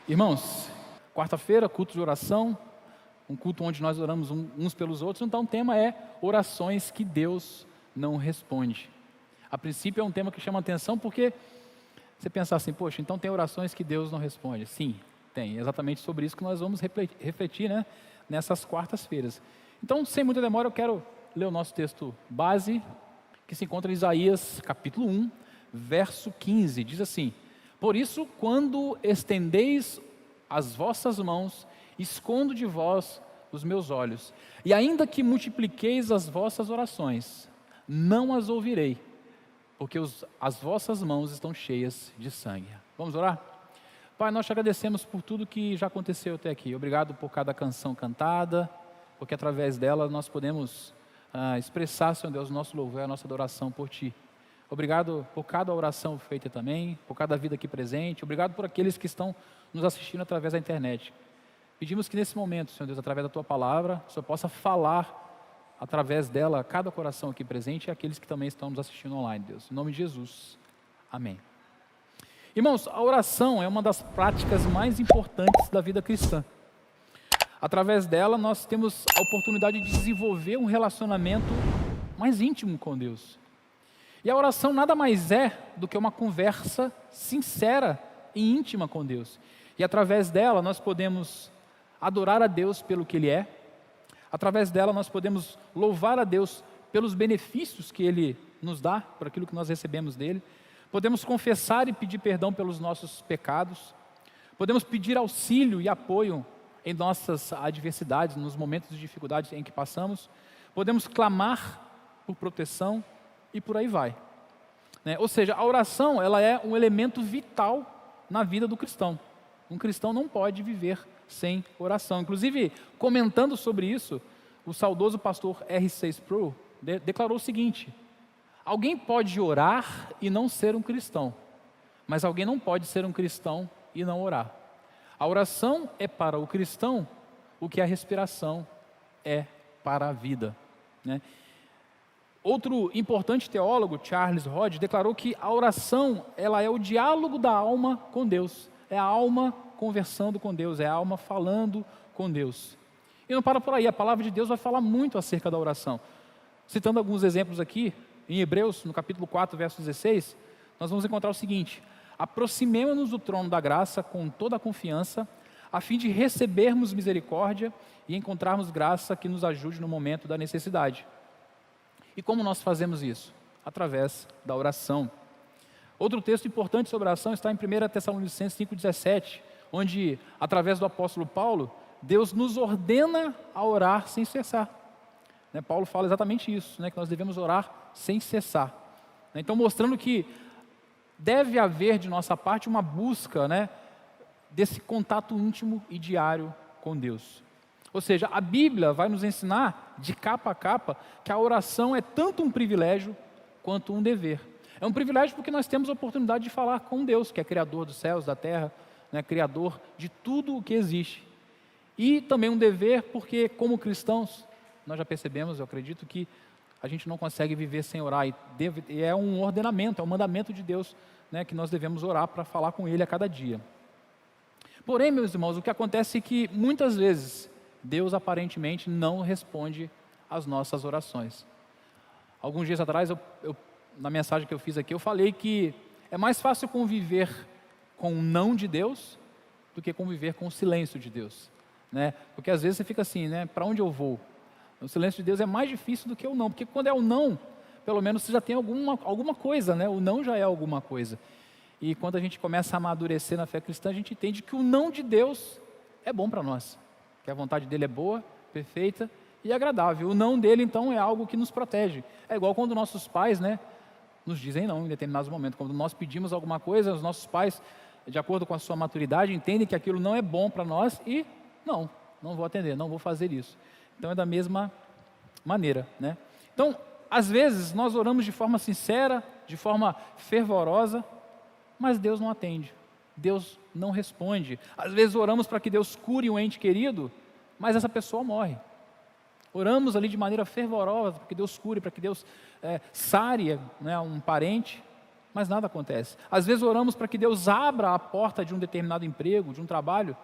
Irmãos, quarta-feira, culto de oração, um culto onde nós oramos uns pelos outros, então o tema é orações que Deus não responde. A princípio é um tema que chama atenção porque você pensar assim, poxa, então tem orações que Deus não responde. Sim, tem, exatamente sobre isso que nós vamos refletir, né, nessas quartas-feiras. Então, sem muita demora, eu quero ler o nosso texto base, que se encontra em Isaías capítulo 1, verso 15, diz assim: por isso, quando estendeis as vossas mãos, escondo de vós os meus olhos, e ainda que multipliqueis as vossas orações, não as ouvirei, porque as vossas mãos estão cheias de sangue. Vamos orar? Pai, nós te agradecemos por tudo que já aconteceu até aqui. Obrigado por cada canção cantada, porque através dela nós podemos expressar, Senhor Deus, o nosso louvor e a nossa adoração por Ti. Obrigado por cada oração feita também, por cada vida aqui presente. Obrigado por aqueles que estão nos assistindo através da internet. Pedimos que nesse momento, Senhor Deus, através da Tua palavra, o Senhor possa falar através dela a cada coração aqui presente e aqueles que também estão nos assistindo online, Deus. Em nome de Jesus. Amém. Irmãos, a oração é uma das práticas mais importantes da vida cristã. Através dela, nós temos a oportunidade de desenvolver um relacionamento mais íntimo com Deus. E a oração nada mais é do que uma conversa sincera e íntima com Deus. E através dela nós podemos adorar a Deus pelo que Ele é. Através dela nós podemos louvar a Deus pelos benefícios que Ele nos dá, por aquilo que nós recebemos dEle. Podemos confessar e pedir perdão pelos nossos pecados. Podemos pedir auxílio e apoio em nossas adversidades, nos momentos de dificuldade em que passamos. Podemos clamar por proteção e por aí vai. Ou seja, a oração ela é um elemento vital na vida do cristão. Um cristão não pode viver sem oração. Inclusive, comentando sobre isso, o saudoso pastor R.C. Sproul declarou o seguinte: alguém pode orar e não ser um cristão, mas alguém não pode ser um cristão e não orar. A oração é para o cristão o que a respiração é para a vida, Outro importante teólogo, Charles Hodge, declarou que a oração ela é o diálogo da alma com Deus. É a alma conversando com Deus, é a alma falando com Deus. E não para por aí, a palavra de Deus vai falar muito acerca da oração. Citando alguns exemplos aqui, em Hebreus, no capítulo 4, verso 16, nós vamos encontrar o seguinte: aproximemo-nos do trono da graça com toda a confiança, a fim de recebermos misericórdia e encontrarmos graça que nos ajude no momento da necessidade. E como nós fazemos isso? Através da oração. Outro texto importante sobre a oração está em 1 Tessalonicenses 5,17, onde, através do apóstolo Paulo, Deus nos ordena a orar sem cessar. Paulo fala exatamente isso, que nós devemos orar sem cessar. Então, mostrando que deve haver de nossa parte uma busca desse contato íntimo e diário com Deus. Ou seja, a Bíblia vai nos ensinar, de capa a capa, que a oração é tanto um privilégio quanto um dever. É um privilégio porque nós temos a oportunidade de falar com Deus, que é Criador dos céus, da terra, Criador de tudo o que existe. E também um dever porque, como cristãos, nós já percebemos, eu acredito, que a gente não consegue viver sem orar. E é um ordenamento, é um mandamento de Deus, que nós devemos orar para falar com Ele a cada dia. Porém, meus irmãos, o que acontece é que, muitas vezes, Deus aparentemente não responde às nossas orações. Alguns dias atrás, na mensagem que eu fiz aqui, eu falei que é mais fácil conviver com o não de Deus do que conviver com o silêncio de Deus. Porque às vezes você fica assim, para onde eu vou? O silêncio de Deus é mais difícil do que o não, porque quando é o não, pelo menos você já tem alguma coisa, o não já é alguma coisa. E quando a gente começa a amadurecer na fé cristã, a gente entende que o não de Deus é bom para nós. Que a vontade dele é boa, perfeita e agradável. O não dele, então, é algo que nos protege. É igual quando nossos pais, nos dizem não em determinados momentos. Quando nós pedimos alguma coisa, os nossos pais, de acordo com a sua maturidade, entendem que aquilo não é bom para nós e não vou atender, não vou fazer isso. Então, é da mesma maneira, Então, às vezes, nós oramos de forma sincera, de forma fervorosa, mas Deus não atende. Deus não responde. Às vezes oramos para que Deus cure um ente querido, mas essa pessoa morre. Oramos ali de maneira fervorosa para que Deus cure, para que Deus sare um parente, mas nada acontece. Às vezes oramos para que Deus abra a porta de um determinado emprego, de um trabalho,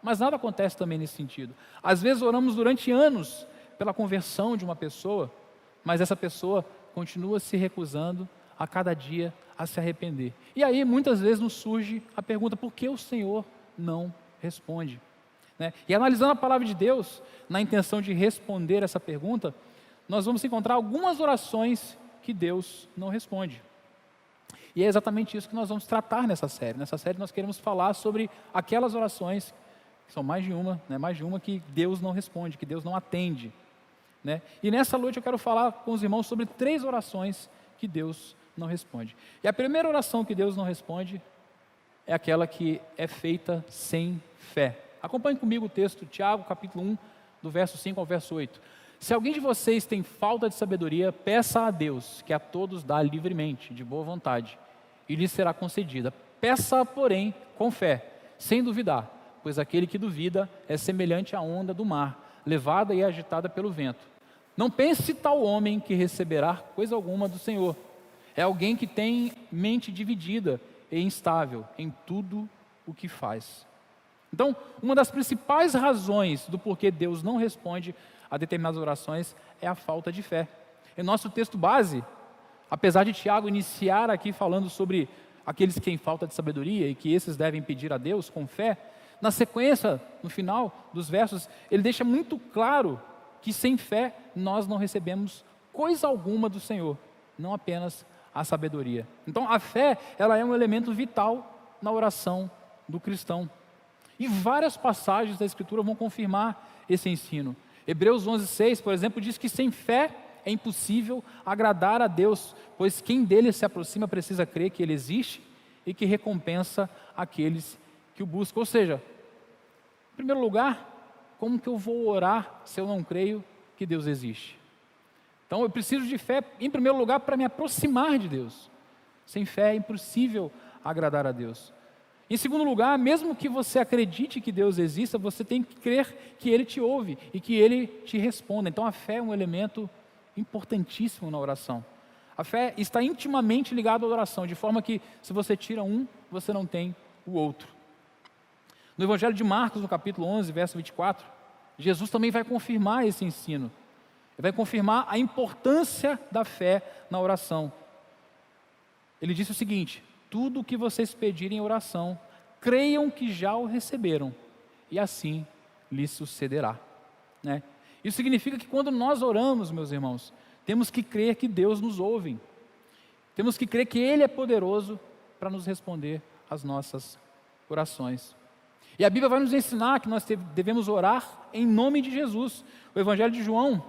mas nada acontece também nesse sentido. Às vezes oramos durante anos pela conversão de uma pessoa, mas essa pessoa continua se recusando a cada dia a se arrepender. E aí muitas vezes nos surge a pergunta: por que o Senhor não responde? Né? E analisando a palavra de Deus, na intenção de responder essa pergunta, nós vamos encontrar algumas orações que Deus não responde. E é exatamente isso que nós vamos tratar nessa série. Nessa série nós queremos falar sobre aquelas orações, que são mais de uma, né? Mais de uma que Deus não responde, que Deus não atende. Né? E nessa noite eu quero falar com os irmãos sobre 3 orações que Deus não responde. E a primeira oração que Deus não responde é aquela que é feita sem fé. Acompanhe comigo o texto, Tiago, capítulo 1, do verso 5 ao verso 8. Se alguém de vocês tem falta de sabedoria, peça a Deus, que a todos dá livremente, de boa vontade, e lhe será concedida. Peça, porém, com fé, sem duvidar, pois aquele que duvida é semelhante à onda do mar, levada e agitada pelo vento. Não pense tal homem que receberá coisa alguma do Senhor. É alguém que tem mente dividida e instável em tudo o que faz. Então, uma das principais razões do porquê Deus não responde a determinadas orações é a falta de fé. Em nosso texto base, apesar de Tiago iniciar aqui falando sobre aqueles que têm falta de sabedoria e que esses devem pedir a Deus com fé, na sequência, no final dos versos, ele deixa muito claro que sem fé nós não recebemos coisa alguma do Senhor, não apenas a sabedoria. Então a fé, ela é um elemento vital na oração do cristão. E várias passagens da Escritura vão confirmar esse ensino. Hebreus 11:6, por exemplo, diz que sem fé é impossível agradar a Deus, pois quem dele se aproxima precisa crer que ele existe e que recompensa aqueles que o buscam. Ou seja, em primeiro lugar, como que eu vou orar se eu não creio que Deus existe? Então eu preciso de fé, em primeiro lugar, para me aproximar de Deus. Sem fé é impossível agradar a Deus. Em segundo lugar, mesmo que você acredite que Deus exista, você tem que crer que Ele te ouve e que Ele te responda. Então a fé é um elemento importantíssimo na oração. A fé está intimamente ligada à oração, de forma que se você tira um, você não tem o outro. No Evangelho de Marcos, no capítulo 11, verso 24, Jesus também vai confirmar esse ensino. Ele vai confirmar a importância da fé na oração. Ele disse o seguinte: tudo o que vocês pedirem em oração, creiam que já o receberam, e assim lhes sucederá. Né? Isso significa que quando nós oramos, meus irmãos, temos que crer que Deus nos ouve. Temos que crer que Ele é poderoso para nos responder às nossas orações. E a Bíblia vai nos ensinar que nós devemos orar em nome de Jesus. O Evangelho de João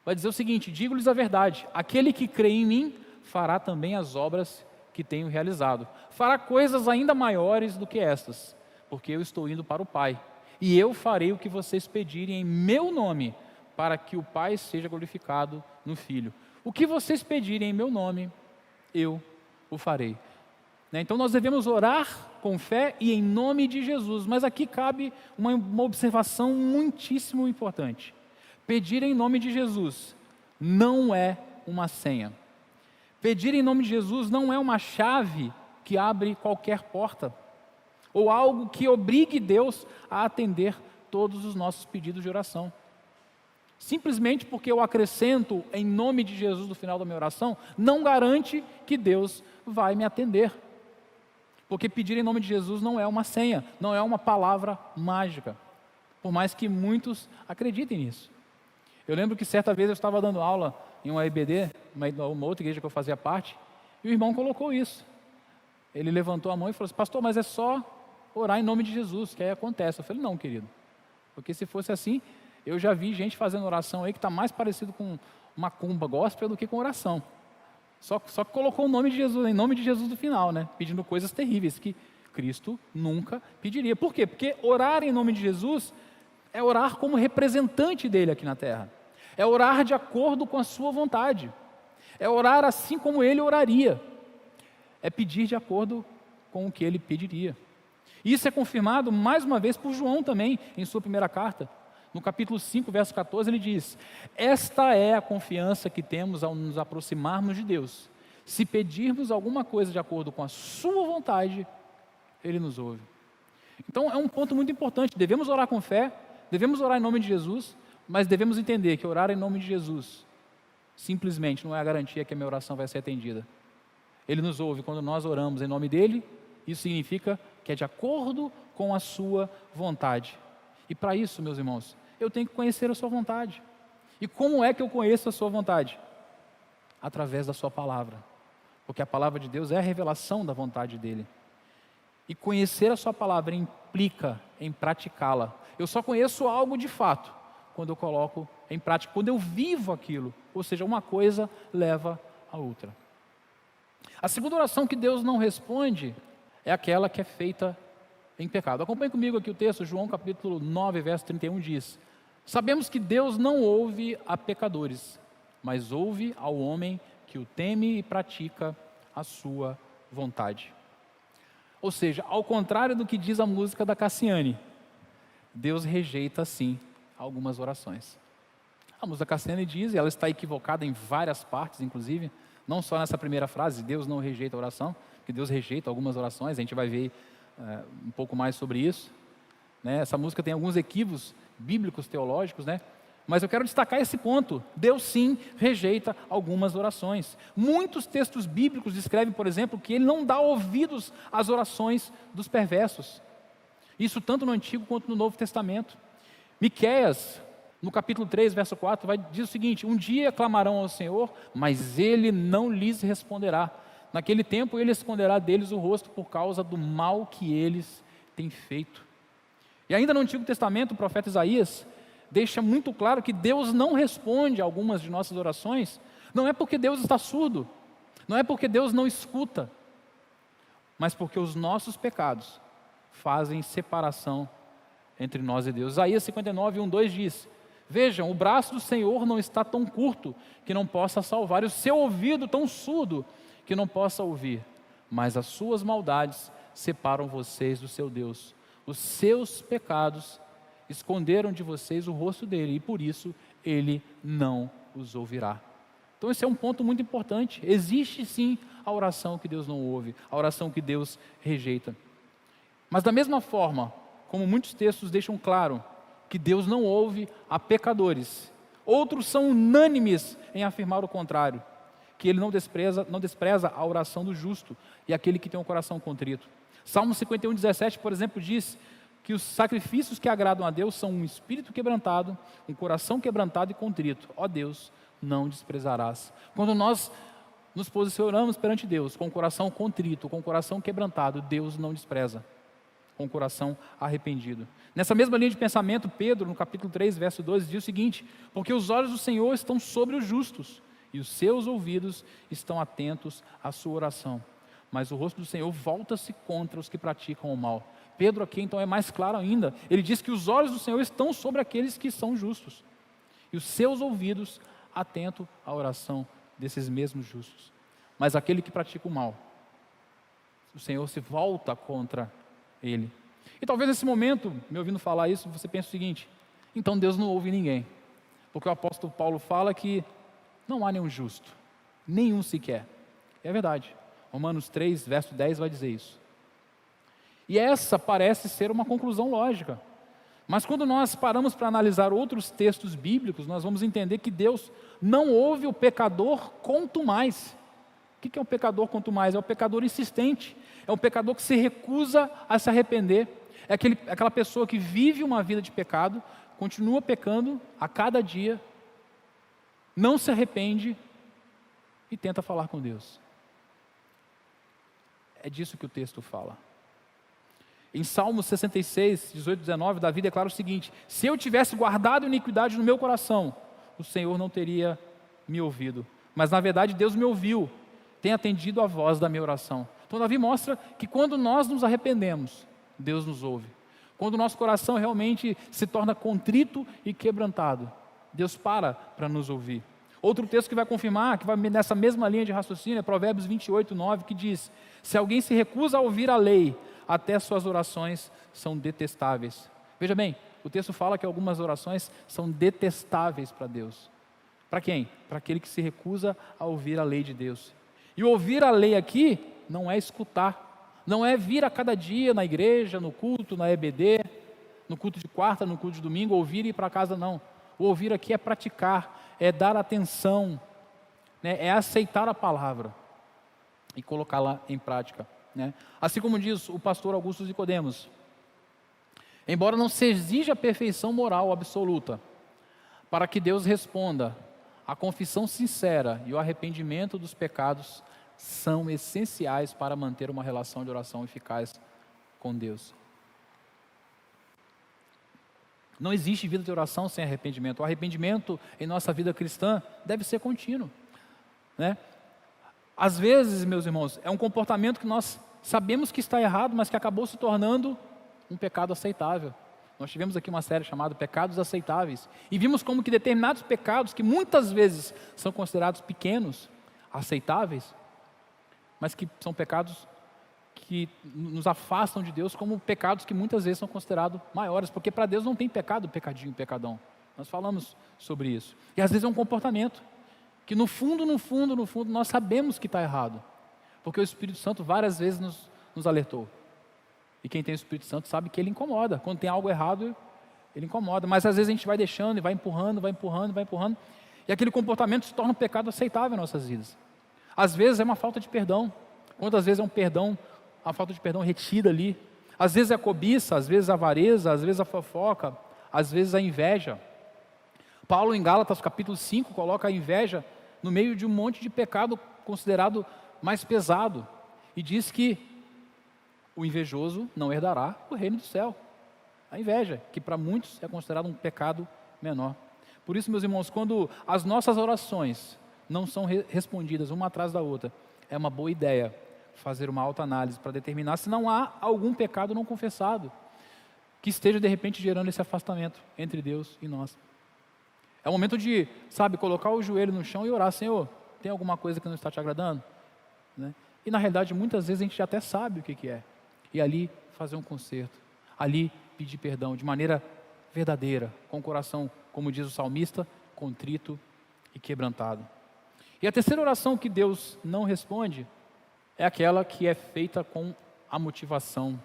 vai dizer o seguinte: digo-lhes a verdade, aquele que crê em mim fará também as obras que tenho realizado. Fará coisas ainda maiores do que estas, porque eu estou indo para o Pai. E eu farei o que vocês pedirem em meu nome, para que o Pai seja glorificado no Filho. O que vocês pedirem em meu nome, eu o farei. Então nós devemos orar com fé e em nome de Jesus. Mas aqui cabe uma observação muitíssimo importante. Pedir em nome de Jesus não é uma senha. Pedir em nome de Jesus não é uma chave que abre qualquer porta, ou algo que obrigue Deus a atender todos os nossos pedidos de oração. Simplesmente porque eu acrescento em nome de Jesus no final da minha oração, não garante que Deus vai me atender. Porque pedir em nome de Jesus não é uma senha, não é uma palavra mágica, por mais que muitos acreditem nisso. Eu lembro que certa vez eu estava dando aula em uma EBD, uma outra igreja que eu fazia parte, e o irmão colocou isso. Ele levantou a mão e falou assim: pastor, mas é só orar em nome de Jesus, que aí acontece. Eu falei: não, querido, porque se fosse assim, eu já vi gente fazendo oração aí que está mais parecido com macumba gospel do que com oração. Só que colocou o nome de Jesus, em nome de Jesus no final, né? Pedindo coisas terríveis que Cristo nunca pediria. Por quê? Porque orar em nome de Jesus é orar como representante dele aqui na terra. É orar de acordo com a sua vontade. É orar assim como ele oraria. É pedir de acordo com o que ele pediria. Isso é confirmado mais uma vez por João também, em sua primeira carta. No capítulo 5, verso 14, ele diz: esta é a confiança que temos ao nos aproximarmos de Deus. Se pedirmos alguma coisa de acordo com a sua vontade, Ele nos ouve. Então é um ponto muito importante, devemos orar com fé, devemos orar em nome de Jesus, mas devemos entender que orar em nome de Jesus simplesmente não é a garantia que a minha oração vai ser atendida. Ele nos ouve quando nós oramos em nome dEle, isso significa que é de acordo com a sua vontade. E para isso, meus irmãos, eu tenho que conhecer a sua vontade. E como é que eu conheço a sua vontade? Através da sua palavra. Porque a palavra de Deus é a revelação da vontade dEle. E conhecer a sua palavra implica em praticá-la. Eu só conheço algo de fato quando eu coloco em prática, quando eu vivo aquilo. Ou seja, uma coisa leva a outra. A segunda oração que Deus não responde é aquela que é feita em pecado. Acompanhe comigo aqui o texto, João capítulo 9, verso 31 diz: sabemos que Deus não ouve a pecadores, mas ouve ao homem que o teme e pratica a sua vontade. Ou seja, ao contrário do que diz a música da Cassiane, Deus rejeita sim algumas orações. A música da Cassiane diz, e ela está equivocada em várias partes, inclusive, não só nessa primeira frase, Deus não rejeita a oração, que Deus rejeita algumas orações, a gente vai ver um pouco mais sobre isso. Né? Essa música tem alguns equívocos bíblicos, teológicos, né? Mas eu quero destacar esse ponto. Deus sim rejeita algumas orações. Muitos textos bíblicos descrevem, por exemplo, que Ele não dá ouvidos às orações dos perversos. Isso tanto no Antigo quanto no Novo Testamento. Miqueias, no capítulo 3, verso 4, diz o seguinte: um dia clamarão ao Senhor, mas Ele não lhes responderá. Naquele tempo Ele esconderá deles o rosto por causa do mal que eles têm feito. E ainda no Antigo Testamento, o profeta Isaías deixa muito claro que Deus não responde a algumas de nossas orações, não é porque Deus está surdo, não é porque Deus não escuta, mas porque os nossos pecados fazem separação entre nós e Deus. Isaías 59, 1, 2 diz: vejam, o braço do Senhor não está tão curto que não possa salvar, e o seu ouvido tão surdo que não possa ouvir, mas as suas maldades separam vocês do seu Deus. Os seus pecados esconderam de vocês o rosto dele, e por isso ele não os ouvirá. Então esse é um ponto muito importante. Existe sim a oração que Deus não ouve, a oração que Deus rejeita. Mas da mesma forma, como muitos textos deixam claro que Deus não ouve a pecadores, outros são unânimes em afirmar o contrário, que Ele não despreza a oração do justo e aquele que tem um coração contrito. Salmo 51, 17, por exemplo, diz que os sacrifícios que agradam a Deus são um espírito quebrantado, um coração quebrantado e contrito. Ó Deus, não desprezarás. Quando nós nos posicionamos perante Deus com o coração contrito, com o coração quebrantado, Deus não despreza, com o coração arrependido. Nessa mesma linha de pensamento, Pedro, no capítulo 3, verso 12, diz o seguinte: porque os olhos do Senhor estão sobre os justos, e os seus ouvidos estão atentos à sua oração. Mas o rosto do Senhor volta-se contra os que praticam o mal. Pedro aqui então é mais claro ainda. Ele diz que os olhos do Senhor estão sobre aqueles que são justos, e os seus ouvidos atentos à oração desses mesmos justos. Mas aquele que pratica o mal, o Senhor se volta contra ele. E talvez nesse momento, me ouvindo falar isso, você pense o seguinte: então Deus não ouve ninguém, porque o apóstolo Paulo fala que não há nenhum justo, nenhum sequer. É verdade. Romanos 3, verso 10 vai dizer isso. E essa parece ser uma conclusão lógica. Mas quando nós paramos para analisar outros textos bíblicos, nós vamos entender que Deus não ouve o pecador contumaz. O que é um pecador contumaz? É o pecador insistente. É um pecador que se recusa a se arrepender. É aquela pessoa que vive uma vida de pecado, continua pecando a cada dia, não se arrepende e tenta falar com Deus. É disso que o texto fala. Em Salmo 66, 18, 19, Davi declara o seguinte: se eu tivesse guardado iniquidade no meu coração, o Senhor não teria me ouvido. Mas na verdade Deus me ouviu, tem atendido a voz da minha oração. Então Davi mostra que quando nós nos arrependemos, Deus nos ouve. Quando o nosso coração realmente se torna contrito e quebrantado, Deus para nos ouvir. Outro texto que vai confirmar, que vai nessa mesma linha de raciocínio, é Provérbios 28, 9, que diz: se alguém se recusa a ouvir a lei, até suas orações são detestáveis. Veja bem, o texto fala que algumas orações são detestáveis para Deus. Para quem? Para aquele que se recusa a ouvir a lei de Deus. E ouvir a lei aqui não é escutar, não é vir a cada dia na igreja, no culto, na EBD, no culto de quarta, no culto de domingo, ouvir e ir para casa, não. O ouvir aqui é praticar, é dar atenção, né? É aceitar a palavra e colocá-la em prática, né? Assim como diz o pastor Augusto Nicodemos, embora não se exija a perfeição moral absoluta, para que Deus responda, a confissão sincera e o arrependimento dos pecados são essenciais para manter uma relação de oração eficaz com Deus. Não existe vida de oração sem arrependimento. O arrependimento em nossa vida cristã deve ser contínuo, né? Às vezes, meus irmãos, é um comportamento que nós sabemos que está errado, mas que acabou se tornando um pecado aceitável. Nós tivemos aqui uma série chamada Pecados Aceitáveis, e vimos como que determinados pecados, que muitas vezes são considerados pequenos, aceitáveis, mas que são pecados que nos afastam de Deus, como pecados que muitas vezes são considerados maiores, porque para Deus não tem pecado, pecadinho, pecadão. Nós falamos sobre isso. E às vezes é um comportamento que no fundo, nós sabemos que está errado, porque o Espírito Santo várias vezes nos alertou. E quem tem o Espírito Santo sabe que ele incomoda. Quando tem algo errado, ele incomoda. Mas às vezes a gente vai deixando e vai empurrando. E aquele comportamento se torna um pecado aceitável em nossas vidas. Às vezes é uma falta de perdão. Quantas vezes é uma falta de perdão retida ali. Às vezes é a cobiça, às vezes a avareza, às vezes a fofoca, às vezes a inveja. Paulo em Gálatas capítulo 5 coloca a inveja no meio de um monte de pecado considerado mais pesado. E diz que o invejoso não herdará o reino do céu. A inveja, que para muitos é considerado um pecado menor. Por isso, meus irmãos, quando as nossas orações não são respondidas uma atrás da outra, é uma boa ideia fazer uma autoanálise para determinar se não há algum pecado não confessado que esteja de repente gerando esse afastamento entre Deus e nós. É o momento de, colocar o joelho no chão e orar: Senhor, tem alguma coisa que não está te agradando? Né? E na realidade, muitas vezes a gente até sabe o que é. E ali fazer um conserto, ali pedir perdão de maneira verdadeira, com o coração, como diz o salmista, contrito e quebrantado. E a terceira oração que Deus não responde é aquela que é feita com a motivação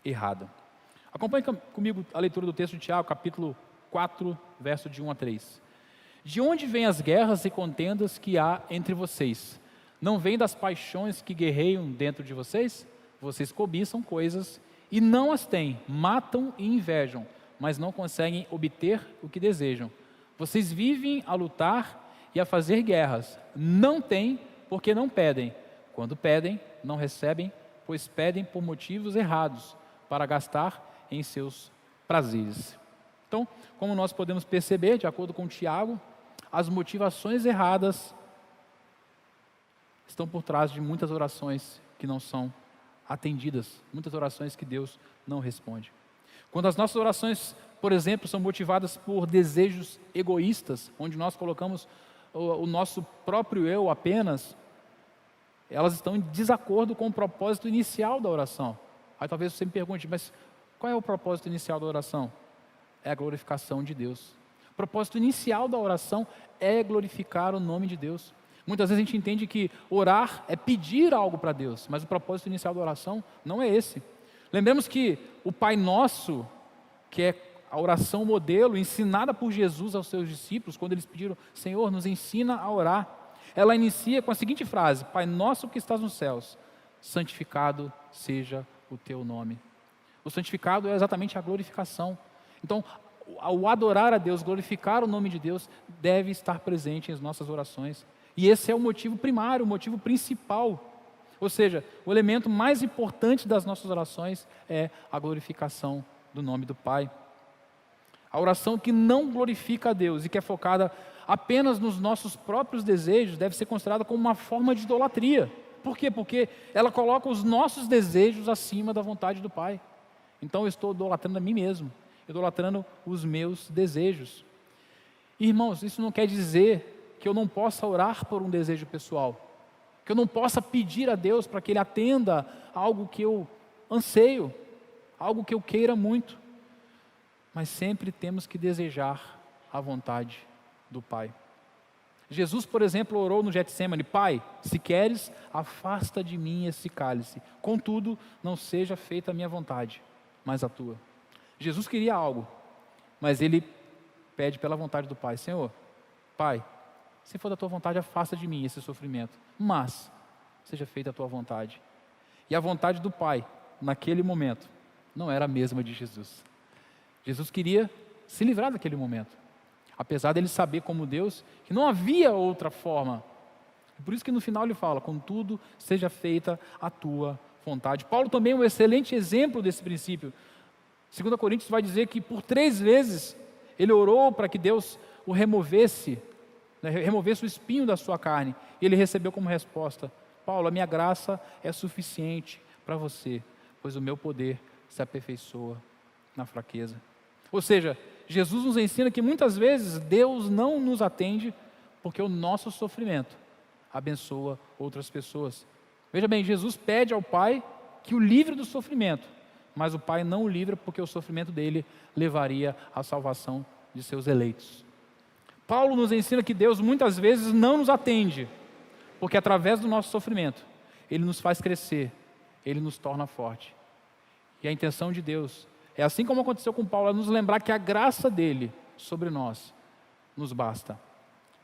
errada. Acompanhe comigo a leitura do texto de Tiago, capítulo 4, verso de 1 a 3. De onde vêm as guerras e contendas que há entre vocês? Não vêm das paixões que guerreiam dentro de vocês? Vocês cobiçam coisas e não as têm, matam e invejam, mas não conseguem obter o que desejam. Vocês vivem a lutar e a fazer guerras. Não têm, porque não pedem. Quando pedem, não recebem, pois pedem por motivos errados, para gastar em seus prazeres. Então, como nós podemos perceber, de acordo com Tiago, as motivações erradas estão por trás de muitas orações que não são atendidas, muitas orações que Deus não responde. Quando as nossas orações, por exemplo, são motivadas por desejos egoístas, onde nós colocamos o nosso próprio eu apenas, elas estão em desacordo com o propósito inicial da oração. Aí talvez você me pergunte, mas qual é o propósito inicial da oração? É a glorificação de Deus. O propósito inicial da oração é glorificar o nome de Deus. Muitas vezes a gente entende que orar é pedir algo para Deus, mas o propósito inicial da oração não é esse. Lembremos que o Pai Nosso, que é a oração modelo ensinada por Jesus aos seus discípulos, quando eles pediram: Senhor, nos ensina a orar. Ela inicia com a seguinte frase: Pai Nosso que estás nos céus, santificado seja o teu nome. O santificado é exatamente a glorificação. Então, ao adorar a Deus, glorificar o nome de Deus, deve estar presente em nossas orações. E esse é o motivo primário, o motivo principal. Ou seja, o elemento mais importante das nossas orações é a glorificação do nome do Pai. A oração que não glorifica a Deus e que é focada apenas nos nossos próprios desejos deve ser considerada como uma forma de idolatria. Por quê? Porque ela coloca os nossos desejos acima da vontade do Pai. Então eu estou idolatrando a mim mesmo, idolatrando os meus desejos. Irmãos, isso não quer dizer que eu não possa orar por um desejo pessoal, que eu não possa pedir a Deus para que Ele atenda a algo que eu anseio, algo que eu queira muito, mas sempre temos que desejar a vontade do Pai. Jesus, por exemplo, orou no Getsêmani: Pai, se queres, afasta de mim esse cálice. Contudo, não seja feita a minha vontade, mas a tua. Jesus queria algo, mas ele pede pela vontade do Pai: Senhor, Pai, se for da tua vontade, afasta de mim esse sofrimento, mas seja feita a tua vontade. E a vontade do Pai, naquele momento, não era a mesma de Jesus. Jesus queria se livrar daquele momento, apesar dele saber como Deus que não havia outra forma. Por isso que no final ele fala: contudo, seja feita a tua vontade. Paulo também é um excelente exemplo desse princípio. 2 Coríntios vai dizer que por 3 vezes ele orou para que Deus o removesse o espinho da sua carne, e ele recebeu como resposta: Paulo, a minha graça é suficiente para você, pois o meu poder se aperfeiçoa na fraqueza. Ou seja, Jesus nos ensina que muitas vezes Deus não nos atende porque o nosso sofrimento abençoa outras pessoas. Veja bem, Jesus pede ao Pai que o livre do sofrimento, mas o Pai não o livra porque o sofrimento dele levaria à salvação de seus eleitos. Paulo nos ensina que Deus muitas vezes não nos atende, porque através do nosso sofrimento, Ele nos faz crescer, Ele nos torna forte. E a intenção de Deus é, assim como aconteceu com Paulo, é nos lembrar que a graça dele sobre nós nos basta,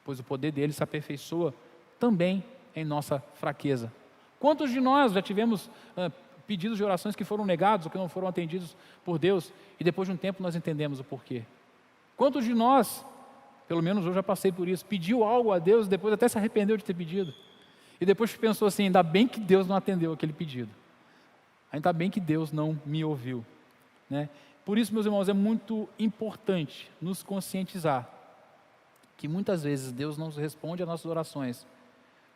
pois o poder dele se aperfeiçoa também em nossa fraqueza. Quantos de nós já tivemos pedidos de orações que foram negados ou que não foram atendidos por Deus, e depois de um tempo nós entendemos o porquê? Quantos de nós, pelo menos eu já passei por isso, pediu algo a Deus, depois até se arrependeu de ter pedido, e depois pensou assim: ainda bem que Deus não atendeu aquele pedido, ainda bem que Deus não me ouviu, né? Por isso, meus irmãos, é muito importante nos conscientizar que muitas vezes Deus não responde às nossas orações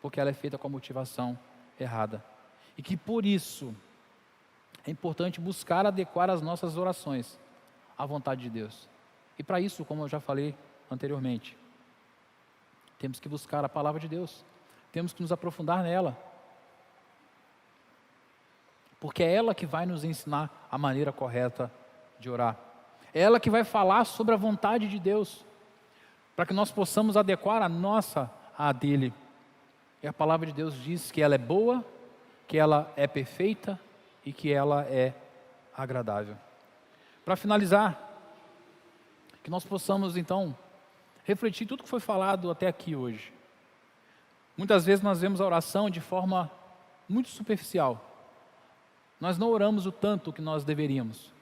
porque ela é feita com a motivação errada, e que por isso é importante buscar adequar as nossas orações à vontade de Deus. E para isso, como eu já falei anteriormente, temos que buscar a palavra de Deus, temos que nos aprofundar nela, porque é ela que vai nos ensinar a maneira correta de orar, é ela que vai falar sobre a vontade de Deus, para que nós possamos adequar a nossa à dele. E a palavra de Deus diz que ela é boa, que ela é perfeita e que ela é agradável. Para finalizar, que nós possamos então refletir tudo que foi falado até aqui hoje. Muitas vezes nós vemos a oração de forma muito superficial. Nós não oramos o tanto que nós deveríamos.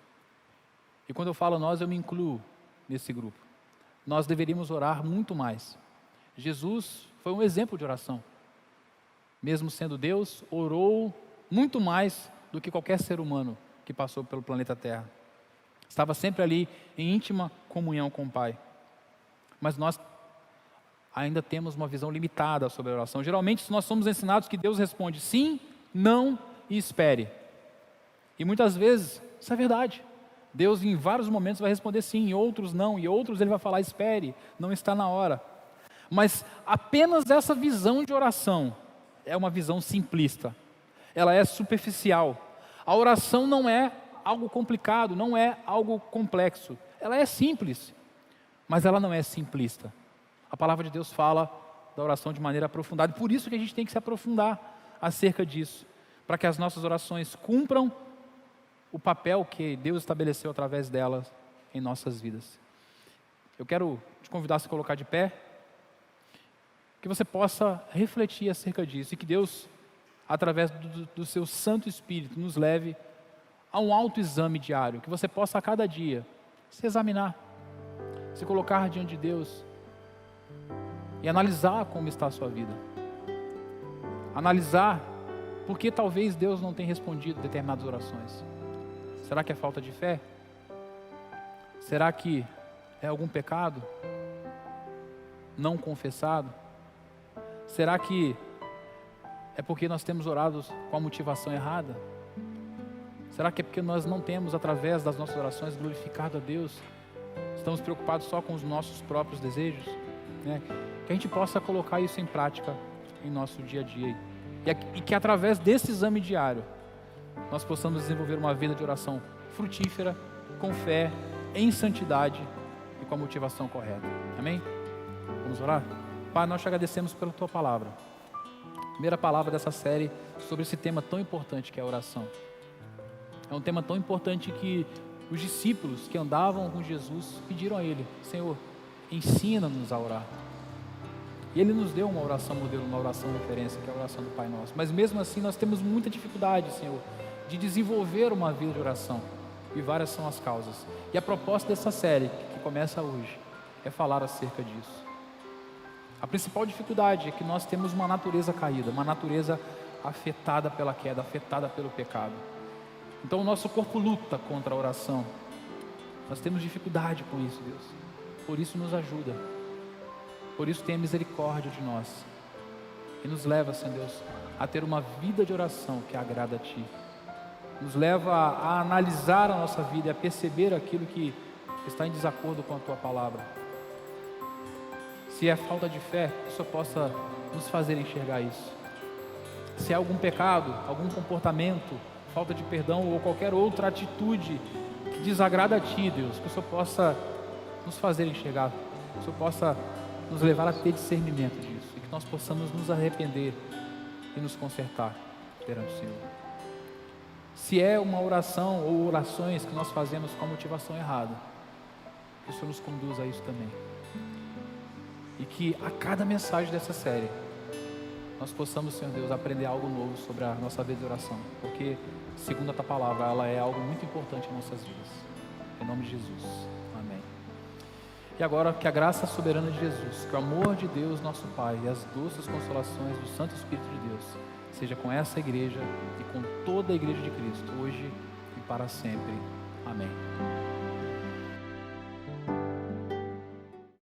E quando eu falo nós, eu me incluo nesse grupo. Nós deveríamos orar muito mais. Jesus foi um exemplo de oração. Mesmo sendo Deus, orou muito mais do que qualquer ser humano que passou pelo planeta Terra. Estava sempre ali em íntima comunhão com o Pai. Mas nós ainda temos uma visão limitada sobre a oração. Geralmente nós somos ensinados que Deus responde sim, não e espere. E muitas vezes isso é verdade. Deus em vários momentos vai responder sim, em outros não, e outros Ele vai falar espere, não está na hora. Mas apenas essa visão de oração é uma visão simplista. Ela é superficial. A oração não é algo complicado, não é algo complexo. Ela é simples, mas ela não é simplista. A palavra de Deus fala da oração de maneira aprofundada. Por isso que a gente tem que se aprofundar acerca disso, para que as nossas orações cumpram o papel que Deus estabeleceu através delas em nossas vidas. Eu quero te convidar a se colocar de pé, que você possa refletir acerca disso, e que Deus, através do seu Santo Espírito, nos leve a um autoexame diário, que você possa a cada dia se examinar, se colocar diante de Deus e analisar como está a sua vida, analisar por que talvez Deus não tenha respondido determinadas orações. Será que é falta de fé? Será que é algum pecado não confessado? Será que é porque nós temos orado com a motivação errada? Será que é porque nós não temos, através das nossas orações, glorificado a Deus? Estamos preocupados só com os nossos próprios desejos? Que a gente possa colocar isso em prática em nosso dia a dia. E que através desse exame diário, nós possamos desenvolver uma vida de oração frutífera, com fé, em santidade e com a motivação correta. Amém? Vamos orar? Pai, nós te agradecemos pela Tua palavra. Primeira palavra dessa série sobre esse tema tão importante que é a oração. É um tema tão importante que os discípulos que andavam com Jesus pediram a Ele: Senhor, ensina-nos a orar. E Ele nos deu uma oração modelo, uma oração referência, que é a oração do Pai Nosso. Mas mesmo assim nós temos muita dificuldade, Senhor, de desenvolver uma vida de oração. E várias são as causas. E a proposta dessa série, que começa hoje, é falar acerca disso. A principal dificuldade é que nós temos uma natureza caída, uma natureza afetada pela queda, afetada pelo pecado. Então o nosso corpo luta contra a oração. Nós temos dificuldade com isso, Deus. Por isso nos ajuda. Por isso tenha misericórdia de nós. E nos leva, Senhor Deus, a ter uma vida de oração que agrada a Ti. Nos leva a analisar a nossa vida e a perceber aquilo que está em desacordo com a Tua palavra. Se é falta de fé, que o Senhor possa nos fazer enxergar isso. Se é algum pecado, algum comportamento, falta de perdão ou qualquer outra atitude que desagrada a Ti, Deus, que o Senhor possa nos fazer enxergar, que o Senhor possa nos levar a ter discernimento disso e que nós possamos nos arrepender e nos consertar perante o Senhor. Se é uma oração ou orações que nós fazemos com a motivação errada, que o Senhor nos conduza a isso também. E que a cada mensagem dessa série nós possamos, Senhor Deus, aprender algo novo sobre a nossa vida de oração, porque segundo a Tua palavra, ela é algo muito importante em nossas vidas. Em nome de Jesus, amém. E agora, que a graça soberana de Jesus, que o amor de Deus nosso Pai e as doces consolações do Santo Espírito de Deus seja com essa igreja e com toda a igreja de Cristo, hoje e para sempre. Amém.